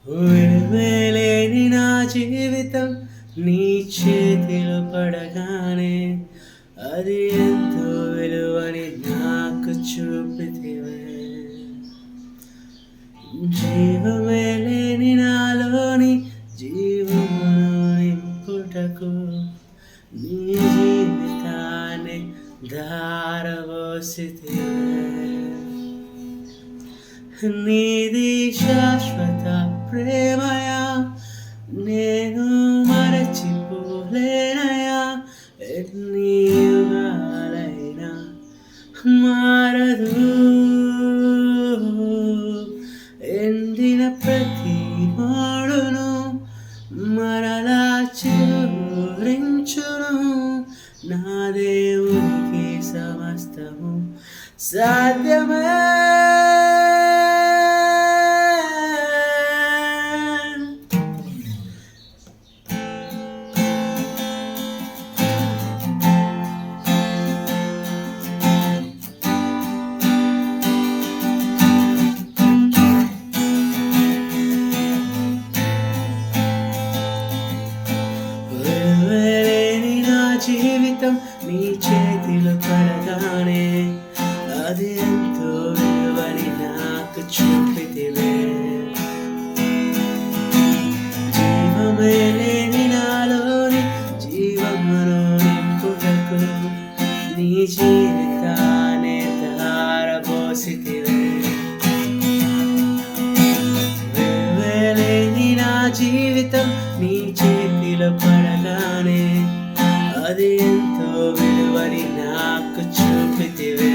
విలువలేని నా జీవితం నీ చేతిలో పడగానే అది ఎంతో విలువని నాకు చూపితివే. జీవమే లేని నాలోని జీవమును నింపుటకు నీ జీవితాన్ని ధారవోసితివే. నీది శాశ్వత ప్రేమయా, నేను మరచిపోలేనయా. ఎన్ని యుగాలైనా మారదు. ఎండిన ప్రతి మోడును మరలా చిగురించును. నా దేవునికి సమస్తము సాధ్యమే. విలువలేని నా జీవితం నీ చేతిలో పడగానే అది ఎంతో విలువని నాకు చూపితివే. జీవమే లేని నాలోని జీవమును నింపుటకు నీ జీవితాన్ని ధారపోసితివే. విలువలేని నా జీవితం నీ చేతిలో పడగానే అది ఎంతో విలువని నాకు చూపితివే.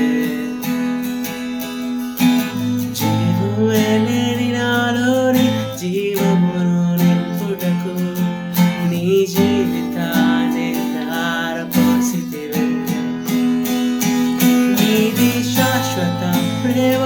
జీవమే లేని నాలోని జీవమును నింపుటకు నీ జీవితాన్ని ధారపోసితివే. నీది శాశ్వత ప్రేమ